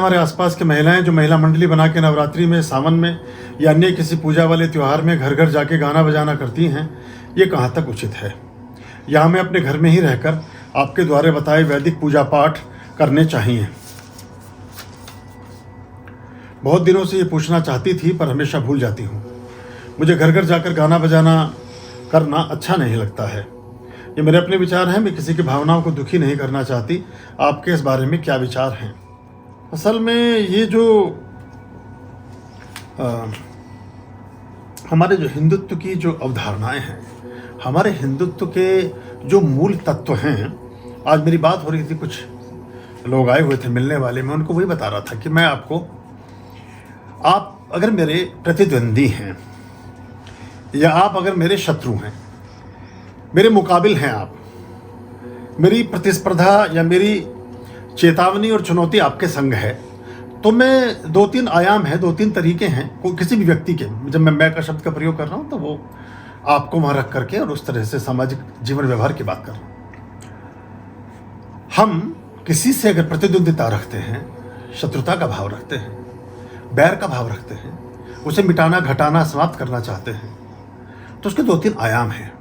हमारे आसपास की महिलाएं जो महिला मंडली बना के नवरात्रि में, सावन में या अन्य किसी पूजा वाले त्यौहार में घर घर जाके गाना बजाना करती हैं, ये कहाँ तक उचित है? या हमें अपने घर में ही रहकर आपके द्वारा बताए वैदिक पूजा पाठ करने चाहिए? बहुत दिनों से ये पूछना चाहती थी पर हमेशा भूल जाती हूँ। मुझे घर घर जाकर गाना बजाना करना अच्छा नहीं लगता है। ये मेरे अपने विचार हैं, मैं किसी की भावनाओं को दुखी नहीं करना चाहती। आपके इस बारे में क्या विचार हैं? असल में ये जो हमारे जो हिंदुत्व की जो अवधारणाएं हैं, हमारे हिंदुत्व के जो मूल तत्व हैं, आज मेरी बात हो रही थी, कुछ लोग आए हुए थे मिलने वाले, मैं उनको वही बता रहा था कि मैं आपको, आप अगर मेरे प्रतिद्वंदी हैं या आप अगर मेरे शत्रु हैं, मेरे मुकाबिल हैं, आप मेरी प्रतिस्पर्धा या मेरी चेतावनी और चुनौती आपके संग है, तो मैं दो तीन आयाम है, दो तीन तरीके हैं कोई किसी भी व्यक्ति के, जब मैं का शब्द का प्रयोग कर रहा हूँ तो वो आपको वहाँ रख करके और उस तरह से सामाजिक जीवन व्यवहार की बात कर रहा हूँ। हम किसी से अगर प्रतिद्वंदिता रखते हैं, शत्रुता का भाव रखते हैं, बैर का भाव रखते हैं, उसे मिटाना, घटाना, समाप्त करना चाहते हैं, तो उसके दो तीन आयाम हैं।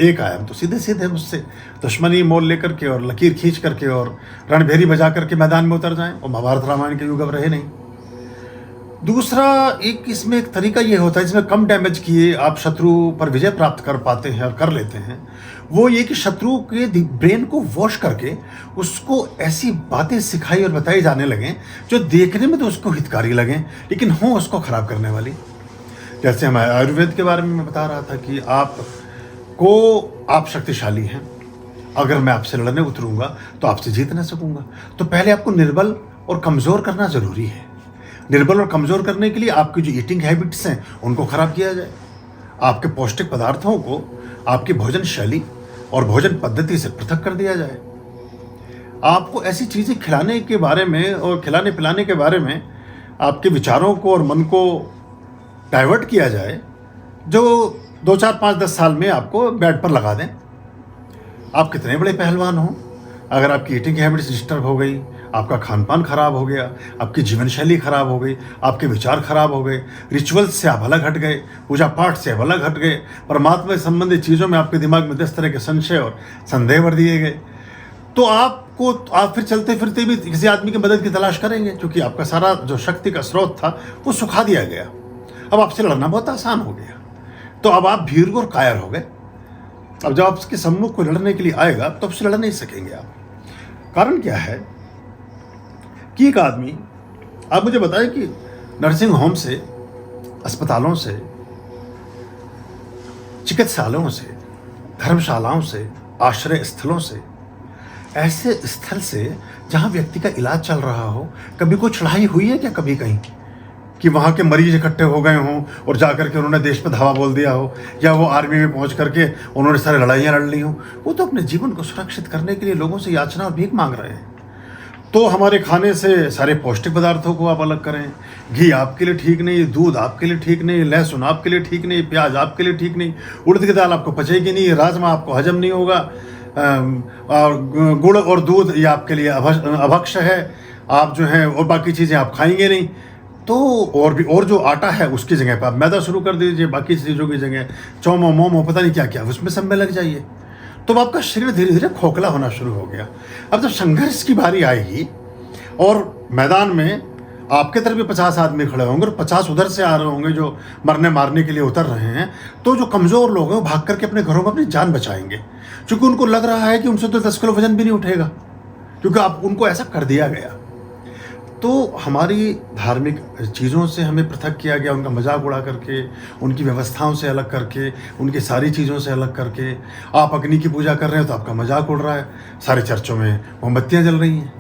एक आयाम तो सीधे सीधे मुझसे दुश्मनी मोल लेकर के और लकीर खींच करके और रणभेरी बजा करके मैदान में उतर जाएं और महाभारत रामायण के युग अब रहे नहीं। दूसरा एक इसमें एक तरीका ये होता है जिसमें कम डैमेज किए आप शत्रु पर विजय प्राप्त कर पाते हैं और कर लेते हैं, वो ये कि शत्रु के ब्रेन को वॉश करके उसको ऐसी बातें सिखाई और बताई जाने लगें जो देखने में तो उसको हितकारी लगें लेकिन हों उसको खराब करने वाली। जैसे हमारे आयुर्वेद के बारे में मैं बता रहा था कि आप शक्तिशाली हैं, अगर मैं आपसे लड़ने उतरूंगा तो आपसे जीत ना सकूंगा, तो पहले आपको निर्बल और कमज़ोर करना ज़रूरी है। निर्बल और कमज़ोर करने के लिए आपकी जो ईटिंग हैबिट्स हैं उनको ख़राब किया जाए, आपके पौष्टिक पदार्थों को आपकी भोजन शैली और भोजन पद्धति से पृथक कर दिया जाए। आपको ऐसी चीज़ें खिलाने के बारे में और खिलाने पिलाने के बारे में आपके विचारों को और मन को डाइवर्ट किया जाए जो 2, 4, 5, 10 साल में आपको बेड पर लगा दें। आप कितने बड़े पहलवान हो, अगर आपकी ईटिंग हैबिट्स डिस्टर्ब हो गई, आपका खान पान खराब हो गया, आपकी जीवन शैली खराब हो गई, आपके विचार खराब हो गए, रिचुअल्स से आप अलग हट गए, पूजा पाठ से आप अलग हट गए, परमात्मा से संबंधित चीज़ों में आपके दिमाग में 10 तरह के संशय और संदेह भर दिए गए, तो आप फिर चलते फिरते भी किसी आदमी की मदद की तलाश करेंगे, क्योंकि आपका सारा जो शक्ति का स्रोत था वो सुखा दिया गया। अब आपसे लड़ना बहुत आसान हो गया, तो अब आप भीरू और कायर हो गए। अब जब आपके सम्मुख को लड़ने के लिए आएगा तो आपसे लड़ नहीं सकेंगे आप। कारण क्या है कि एक आदमी, आप मुझे बताएं कि नर्सिंग होम से, अस्पतालों से, चिकित्सालयों से, धर्मशालाओं से, आश्रय स्थलों से, ऐसे स्थल से जहां व्यक्ति का इलाज चल रहा हो, कभी कोई चढ़ाई हुई है क्या कभी कहीं कि वहाँ के मरीज इकट्ठे हो गए हों और जाकर के उन्होंने देश पे धावा बोल दिया हो, या वो आर्मी में पहुँच करके उन्होंने सारी लड़ाइयाँ लड़ ली हों? वो तो अपने जीवन को सुरक्षित करने के लिए लोगों से याचना और भीख मांग रहे हैं। तो हमारे खाने से सारे पौष्टिक पदार्थों को आप अलग करें। घी आपके लिए ठीक नहीं, दूध आपके लिए ठीक नहीं, लहसुन आपके लिए ठीक नहीं, प्याज आपके लिए ठीक नहीं, उड़द की दाल आपको पचेगी नहीं, राजमा आपको हजम नहीं होगा, और गुड़ और दूध ये आपके लिए अभक्ष्य है, आप जो है और बाकी चीज़ें आप खाएंगे नहीं। तो और जो आटा है उसकी जगह पर आप मैदा शुरू कर दीजिए, बाकी चीज़ों की जगह चौमो मोमो पता नहीं क्या क्या उसमें सब में लग जाइए, तो आपका शरीर धीरे धीरे खोखला होना शुरू हो गया। अब जब संघर्ष की बारी आएगी और मैदान में आपके तरफ भी 50 आदमी खड़े होंगे और 50 उधर से आ रहे होंगे जो मरने मारने के लिए उतर रहे हैं, तो जो कमज़ोर लोग हैं वो भाग करके अपने घरों में अपनी जान बचाएंगे, क्योंकि उनको लग रहा है कि उनसे तो 10 किलो वजन भी नहीं उठेगा, क्योंकि आप उनको ऐसा कर दिया गया। तो हमारी धार्मिक चीज़ों से हमें पृथक किया गया, उनका मजाक उड़ा करके, उनकी व्यवस्थाओं से अलग करके, उनकी सारी चीज़ों से अलग करके। आप अग्नि की पूजा कर रहे हो तो आपका मजाक उड़ रहा है, सारे चर्चों में मोमबत्तियाँ जल रही हैं,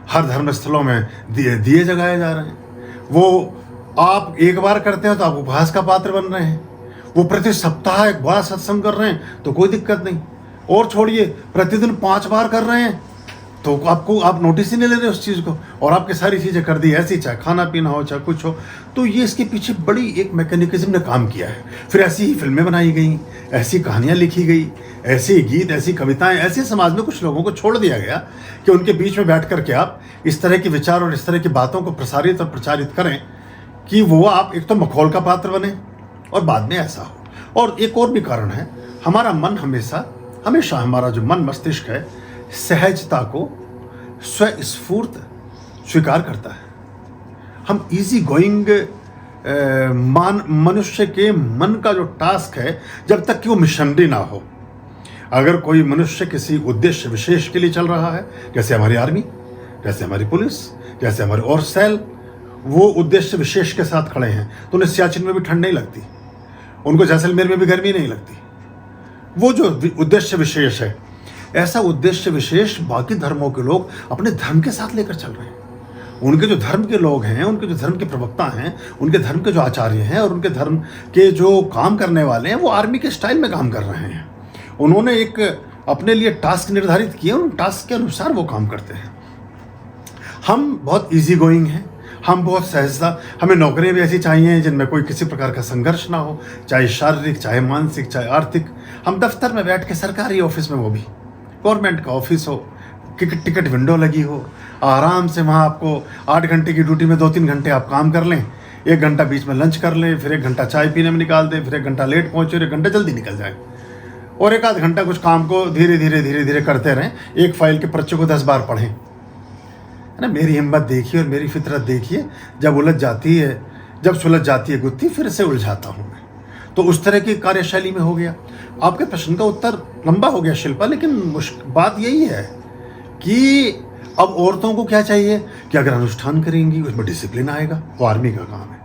हर धर्मस्थलों में दिए जगाए जा रहे हैं। वो आप एक बार करते हैं तो आप उपहास का पात्र बन रहे हैं, वो प्रति सप्ताह एक बड़ा सत्संग कर रहे हैं तो कोई दिक्कत नहीं, और छोड़िए प्रतिदिन 5 बार कर रहे हैं तो आप नोटिस ही नहीं ले रहे उस चीज़ को, और आपकी सारी चीज़ें कर दी ऐसी, चाहे खाना पीना हो चाहे कुछ हो। तो ये इसके पीछे बड़ी एक मैकेनिज्म ने काम किया है। फिर ऐसी ही फिल्में बनाई गई, ऐसी कहानियाँ लिखी गई, ऐसे गीत, ऐसी कविताएं, ऐसे समाज में कुछ लोगों को छोड़ दिया गया कि उनके बीच में बैठ करके आप इस तरह के विचार और इस तरह की बातों को प्रसारित और प्रचारित करें कि वो आप एक तो मखौल का पात्र बने और बाद में ऐसा हो। और एक और भी कारण है, हमारा मन हमेशा हमारा जो मन मस्तिष्क है सहजता को स्वस्फूर्त स्वीकार करता है। हम इजी गोइंग मनुष्य के मन का जो टास्क है, जब तक कि वो मिशनरी ना हो। अगर कोई मनुष्य किसी उद्देश्य विशेष के लिए चल रहा है, जैसे हमारी आर्मी, जैसे हमारी पुलिस, जैसे हमारे और सेल, वो उद्देश्य विशेष के साथ खड़े हैं, तो उन्हें सियाचिन में भी ठंड नहीं लगती, उनको जैसलमेर में भी गर्मी नहीं लगती। वो जो उद्देश्य विशेष है, ऐसा उद्देश्य विशेष बाकी धर्मों के लोग अपने धर्म के साथ लेकर चल रहे हैं। उनके जो धर्म के लोग हैं, उनके जो धर्म के प्रवक्ता हैं, उनके धर्म के जो आचार्य हैं और उनके धर्म के जो काम करने वाले हैं, वो आर्मी के स्टाइल में काम कर रहे हैं। उन्होंने एक अपने लिए टास्क निर्धारित किए, उन टास्क के अनुसार वो काम करते हैं। हम बहुत इजी गोइंग हैं, हम बहुत सहजता, हमें नौकरियां भी ऐसी चाहिए जिनमें कोई किसी प्रकार का संघर्ष ना हो, चाहे शारीरिक, चाहे मानसिक, चाहे आर्थिक। हम दफ्तर में बैठ के, सरकारी ऑफिस में, वो भी गवर्नमेंट का ऑफिस हो, टिकट विंडो लगी हो, आराम से वहाँ आपको 8 घंटे की ड्यूटी में 2-3 घंटे आप काम कर लें, 1 घंटा बीच में लंच कर लें, फिर 1 घंटा चाय पीने में निकाल दें, फिर 1 घंटा लेट पहुँचे और 1 घंटा जल्दी निकल जाए, और 1 आध घंटा कुछ काम को धीरे धीरे करते रहें। एक फाइल के पर्चे को 10 बार पढ़ें, है ना। मेरी हिम्मत देखिए और मेरी फितरत देखिए, जब उलझ जाती है, जब सुलझ जाती है गुत्थी, फिर से उलझाता हूँ मैं। तो उस तरह की कार्यशैली में हो गया। आपके प्रश्न का उत्तर लंबा हो गया शिल्पा, लेकिन बात यही है कि अब औरतों को क्या चाहिए कि अगर अनुष्ठान करेंगी उसमें डिसिप्लिन आएगा, वो आर्मी का काम है।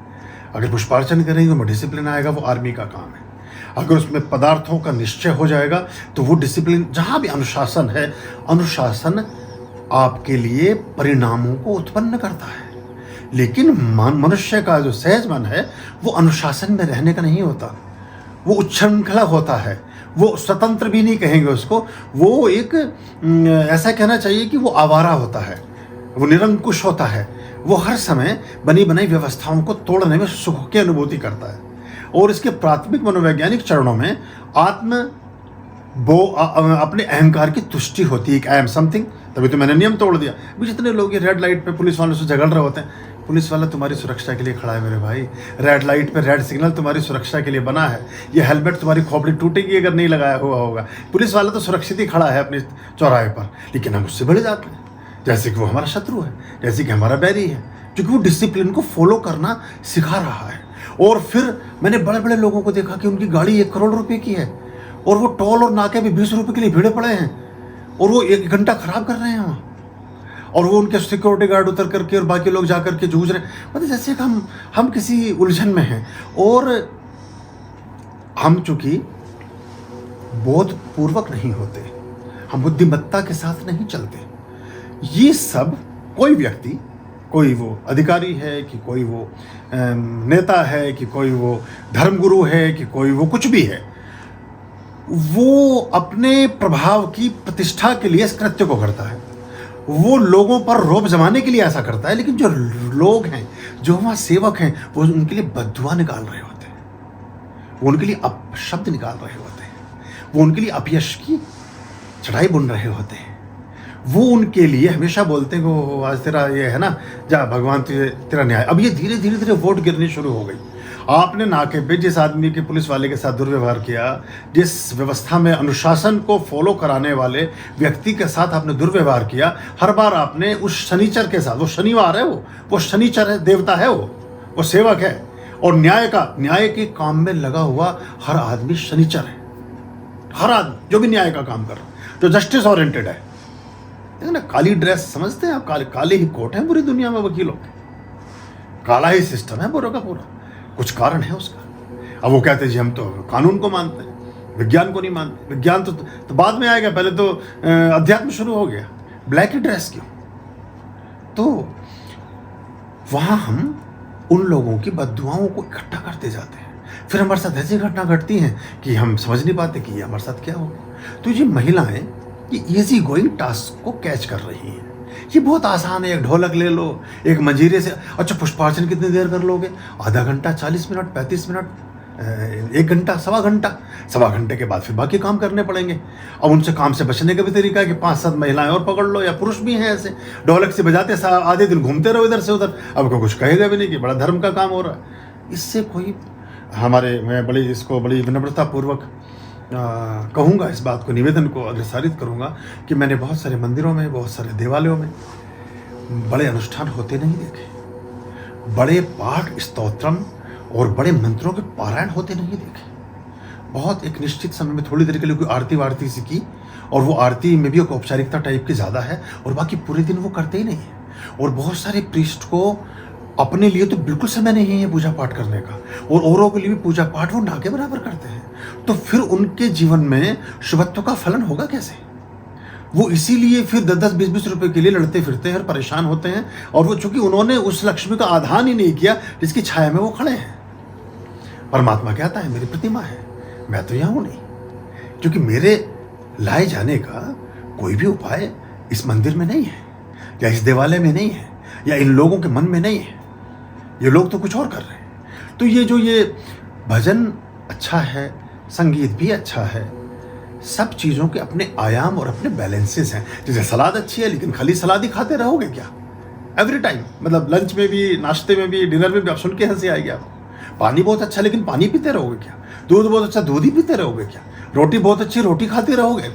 अगर पुष्पार्चन करेंगे उसमें डिसिप्लिन आएगा, वो आर्मी का काम है। अगर उसमें पदार्थों का निश्चय हो जाएगा तो वो डिसिप्लिन, जहाँ भी अनुशासन है, अनुशासन आपके लिए परिणामों को उत्पन्न करता है। लेकिन मनुष्य का जो सहज मन है वो अनुशासन में रहने का नहीं होता, वो उच्छृंखला होता है, वो स्वतंत्र भी नहीं कहेंगे उसको, वो एक ऐसा कहना चाहिए कि वो आवारा होता है, वो निरंकुश होता है, वो हर समय बनी बनाई व्यवस्थाओं को तोड़ने में सुख की अनुभूति करता है। और इसके प्राथमिक मनोवैज्ञानिक चरणों में अपने अहंकार की तुष्टि होती है, आई एम समथिंग, तभी तो मैंने नियम तोड़ दिया। अभी जितने लोग ये रेड लाइट पे पुलिस वालों से झगड़ रहे होते हैं, पुलिस वाला तुम्हारी सुरक्षा के लिए खड़ा है मेरे भाई, रेड लाइट पे रेड सिग्नल तुम्हारी सुरक्षा के लिए बना है, ये हेलमेट तुम्हारी खोपड़ी टूटेगी अगर नहीं लगाया हुआ होगा। पुलिस वाला तो सुरक्षित ही खड़ा है अपने चौराहे पर, लेकिन हम उससे बढ़ जाते हैं जैसे कि वो हमारा शत्रु है, जैसे कि हमारा बैरी है, क्योंकि वो डिसिप्लिन को फॉलो करना सिखा रहा है। और फिर मैंने बड़े बड़े लोगों को देखा कि उनकी गाड़ी 1 करोड़ रुपए की है और वो टोल और नाके भी 20 रुपए के लिए भिड़े पड़े हैं और वो 1 घंटा खराब कर रहे हैं वहाँ, और वो उनके सिक्योरिटी गार्ड उतर करके और बाकी लोग जा करके जूझ रहे हैं, मतलब जैसे कि हम किसी उलझन में हैं। और हम चूंकि बोधपूर्वक नहीं होते, हम बुद्धिमत्ता के साथ नहीं चलते। ये सब कोई व्यक्ति, कोई वो अधिकारी है कि कोई वो नेता है कि कोई वो धर्मगुरु है कि कोई वो कुछ भी है, वो अपने प्रभाव की प्रतिष्ठा के लिए इस कृत्य को करता है, वो लोगों पर रौब जमाने के लिए ऐसा करता है। लेकिन जो लोग हैं, जो वहाँ सेवक हैं, वो उनके लिए बद्दुआ निकाल रहे होते हैं, वो उनके लिए अपशब्द निकाल रहे होते हैं, वो उनके लिए अपयश की चढ़ाई बुन रहे होते हैं। वो उनके लिए हमेशा बोलते हैं कि आज तेरा ये है ना, जा भगवान तेरा न्याय। अब ये धीरे धीरे वोट गिरनी शुरू हो गई। आपने नाके पे जिस आदमी के पुलिस वाले के साथ दुर्व्यवहार किया, जिस व्यवस्था में अनुशासन को फॉलो कराने वाले व्यक्ति के साथ आपने दुर्व्यवहार किया, हर बार आपने उस शनिचर के साथ, वो शनिवार है, वो शनिचर है, देवता है, वो सेवक है, और न्याय के काम में लगा हुआ हर आदमी शनिचर है। हर आदमी जो भी न्याय का काम कर रहा है, जो जस्टिस ओरिएंटेड है ना। काली ड्रेस समझते हैं आप, काले ही कोट है पूरी दुनिया में वकीलों के, काला ही सिस्टम है पूरा का पूरा। कुछ कारण है उसका। अब वो कहते हैं जी हम तो कानून को मानते हैं, विज्ञान को नहीं मानते। विज्ञान तो बाद में आएगा, पहले तो अध्यात्म शुरू हो गया। ब्लैक ही ड्रेस क्यों? तो वहाँ हम उन लोगों की बद्दुआओं को इकट्ठा करते जाते हैं, फिर हमारे साथ ऐसी घटना घटती हैं कि हम समझ नहीं पाते कि ये हमारे साथ क्या हो गया। तो ये महिलाएं ये इजी गोइंग टास्क को कैच कर रही हैं। ये बहुत आसान है, एक ढोलक ले लो, एक मंजीरे से, अच्छा पुष्पार्चन कितनी देर कर लोगे? आधा घंटा, 40 मिनट, 35 मिनट, 1 घंटा, सवा घंटे के बाद फिर बाकी काम करने पड़ेंगे। अब उनसे काम से बचने का भी तरीका है कि 5-7 महिलाएं और पकड़ लो, या पुरुष भी हैं ऐसे, ढोलक से बजाते आधे दिन घूमते रहो इधर से उधर, अब कोई कुछ कहेगा भी नहीं कि बड़ा धर्म का काम हो रहा है। इससे कोई मैं बड़ी विनम्रतापूर्वक कहूँगा, इस बात को, निवेदन को अग्रसारित करूँगा कि मैंने बहुत सारे मंदिरों में, बहुत सारे देवालयों में बड़े अनुष्ठान होते नहीं देखे, बड़े पाठ स्तोत्रम और बड़े मंत्रों के पारायण होते नहीं देखे। बहुत एक निश्चित समय में थोड़ी देर के लिए कोई आरती वारती सी की, और वो आरती में भी एक औपचारिकता टाइप की ज़्यादा है, और बाकी पूरे दिन वो करते ही नहीं है। और बहुत सारे प्रीस्ट को अपने लिए तो बिल्कुल समय नहीं है पूजा पाठ करने का, और औरों के लिए भी पूजा पाठ वो ना के बराबर करते हैं। तो फिर उनके जीवन में शुभत्व का फलन होगा कैसे? वो इसीलिए फिर 10-10, 20-20 रुपए के लिए लड़ते फिरते हैं और परेशान होते हैं, और वो चूंकि उन्होंने उस लक्ष्मी का आधान ही नहीं किया जिसकी छाया में वो खड़े हैं। परमात्मा कहता है मेरी प्रतिमा है, मैं तो यहाँ हूँ नहीं, क्योंकि मेरे लाए जाने का कोई भी उपाय इस मंदिर में नहीं है, या इस देवालय में नहीं है, या इन लोगों के मन में नहीं है। ये लोग तो कुछ और कर रहे हैं। तो ये भजन अच्छा है, संगीत भी अच्छा है, सब चीज़ों के अपने आयाम और अपने बैलेंसेस हैं। जैसे सलाद अच्छी है, लेकिन खाली सलाद ही खाते रहोगे क्या एवरी टाइम? मतलब लंच में भी, नाश्ते में भी, डिनर में भी, आप सुन के हंसी आएगी आपको। पानी बहुत अच्छा, लेकिन पानी पीते रहोगे क्या? दूध बहुत अच्छा, दूध ही पीते रहोगे क्या? रोटी बहुत अच्छी, रोटी खाते रहोगे?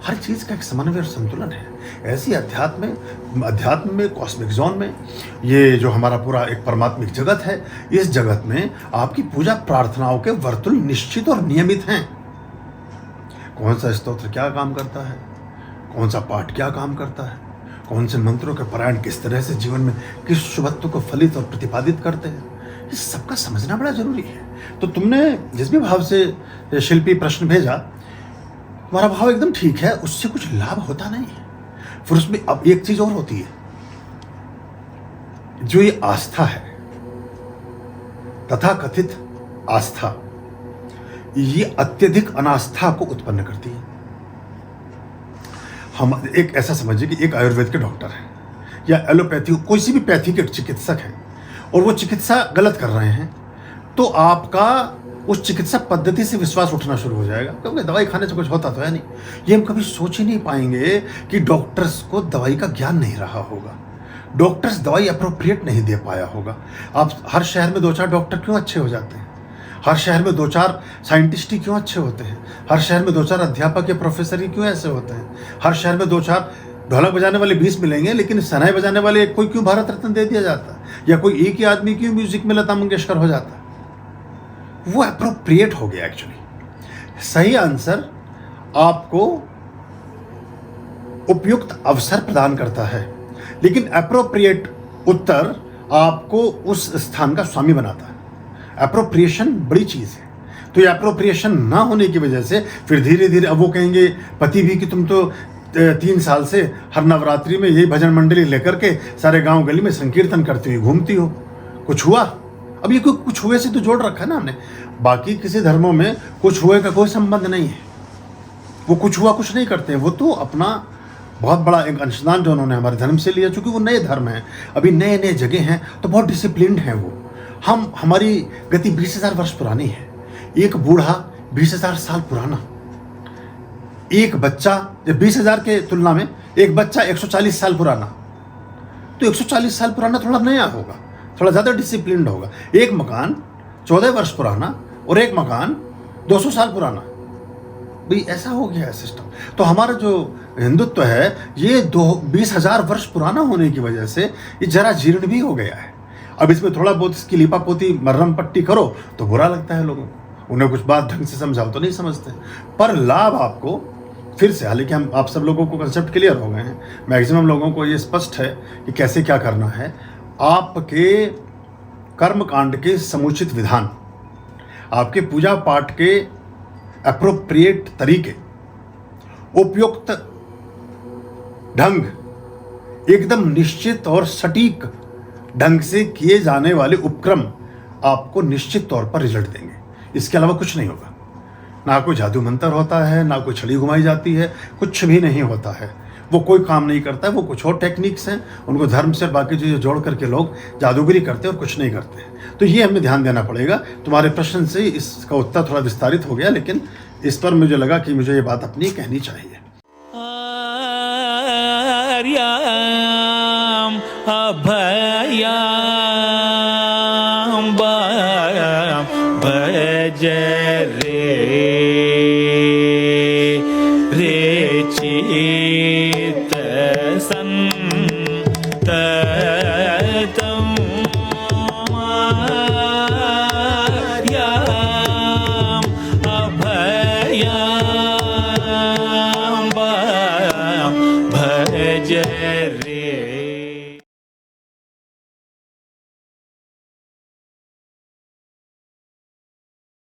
हर चीज़ का एक समन्वय और संतुलन है। ऐसी अध्यात्म में, कॉस्मिक जोन में, ये जो हमारा पूरा एक परमात्मिक जगत है, इस जगत में आपकी पूजा प्रार्थनाओं के वर्तुल निश्चित और नियमित हैं। कौन सा स्तोत्र क्या काम करता है, कौन सा पाठ क्या काम करता है, कौन से मंत्रों के पारायण किस तरह से जीवन में किस शुभत्व को फलित और प्रतिपादित करते हैं, इस सबका समझना बड़ा जरूरी है। तो तुमने जिस भी भाव से शिल्पी प्रश्न भेजा, तुम्हारा भाव एकदम ठीक है, उससे कुछ लाभ होता नहीं है। फिर उसमें अब एक चीज और होती है, जो ये आस्था है, तथाकथित आस्था, ये अत्यधिक अनास्था को उत्पन्न करती है। हम एक ऐसा समझिए कि एक आयुर्वेद के डॉक्टर हैं, या एलोपैथी, कोई सी भी पैथी के चिकित्सक हैं, और वो चिकित्सा गलत कर रहे हैं, तो आपका उस चिकित्सा पद्धति से विश्वास उठना शुरू हो जाएगा, क्योंकि दवाई खाने से कुछ होता तो है नहीं। ये हम कभी सोच ही नहीं पाएंगे कि डॉक्टर्स को दवाई का ज्ञान नहीं रहा होगा, डॉक्टर्स दवाई अप्रोप्रिएट नहीं दे पाया होगा। आप हर शहर में 2-4 डॉक्टर क्यों अच्छे हो जाते हैं? हर शहर में 2-4 साइंटिस्ट ही क्यों अच्छे होते हैं? हर शहर में 2-4 अध्यापक या प्रोफेसर ही क्यों ऐसे होते हैं? हर शहर में 2-4 ढोलक बजाने वाले 20 मिलेंगे, लेकिन शहनाई बजाने वाले कोई क्यों भारत रत्न दे दिया जाता? या कोई एक ही आदमी क्यों म्यूजिक में लता मंगेशकर हो जाता? वो अप्रोप्रिएट हो गया एक्चुअली। सही आंसर आपको उपयुक्त अवसर प्रदान करता है, लेकिन अप्रोप्रिएट उत्तर आपको उस स्थान का स्वामी बनाता है। अप्रोप्रिएशन बड़ी चीज है। तो ये अप्रोप्रिएशन ना होने की वजह से फिर धीरे धीरे अब वो कहेंगे पति भी कि तुम तो 3 साल से हर नवरात्रि में यही भजन मंडली लेकर के सारे गांव गली में संकीर्तन करती हुई घूमती हो, कुछ हुआ? अब ये कुछ हुए से तो जोड़ रखा है ना हमने। बाकी किसी धर्मों में कुछ हुए का कोई संबंध नहीं है, वो कुछ हुआ कुछ नहीं करते हैं। वो तो अपना बहुत बड़ा एक अंशदान जो उन्होंने हमारे धर्म से लिया, चूंकि वो नए धर्म हैं, अभी नए नए जगह हैं, तो बहुत डिसिप्लिन्ड हैं वो। हमारी गति 20,000 वर्ष पुरानी है। एक बूढ़ा 20,000 साल पुराना, एक बच्चा 20,000 के तुलना में एक बच्चा 140 साल पुराना, तो 140 साल पुराना थोड़ा नया होगा, थोड़ा ज़्यादा डिसिप्लिन्ड होगा। एक मकान 14 वर्ष पुराना और एक मकान 200 साल पुराना, भाई ऐसा हो गया है सिस्टम। तो हमारा जो हिंदुत्व है ये 20,000 वर्ष पुराना होने की वजह से ये जरा जीर्ण भी हो गया है। अब इसमें थोड़ा बहुत इसकी लिपा पोती मर्रम पट्टी करो तो बुरा लगता है लोगों को, उन्हें कुछ बात ढंग से समझाओ तो नहीं समझते। पर लाभ आपको फिर से, हालांकि हम आप सब लोगों को कंसेप्ट क्लियर हो गए हैं, मैक्सिमम लोगों को ये स्पष्ट है कि कैसे क्या करना है। आपके कर्मकांड के समुचित विधान, आपके पूजा पाठ के अप्रोप्रिएट तरीके, उपयुक्त ढंग, एकदम निश्चित और सटीक ढंग से किए जाने वाले उपक्रम आपको निश्चित तौर पर रिजल्ट देंगे। इसके अलावा कुछ नहीं होगा। ना कोई जादू मंत्र होता है, ना कोई छड़ी घुमाई जाती है, कुछ भी नहीं होता है। वो कोई काम नहीं करता है, वो कुछ और टेक्निक्स हैं, उनको धर्म से बाकी चीज़ें जोड़ करके लोग जादूगरी करते हैं और कुछ नहीं करते हैं। तो ये हमें ध्यान देना पड़ेगा। तुम्हारे प्रश्न से इसका उत्तर थोड़ा विस्तारित हो गया, लेकिन इस पर मुझे लगा कि मुझे ये बात अपनी कहनी चाहिए। आर्याम अभयाम भज रे चित संततम आर्याम अभयाम भज रे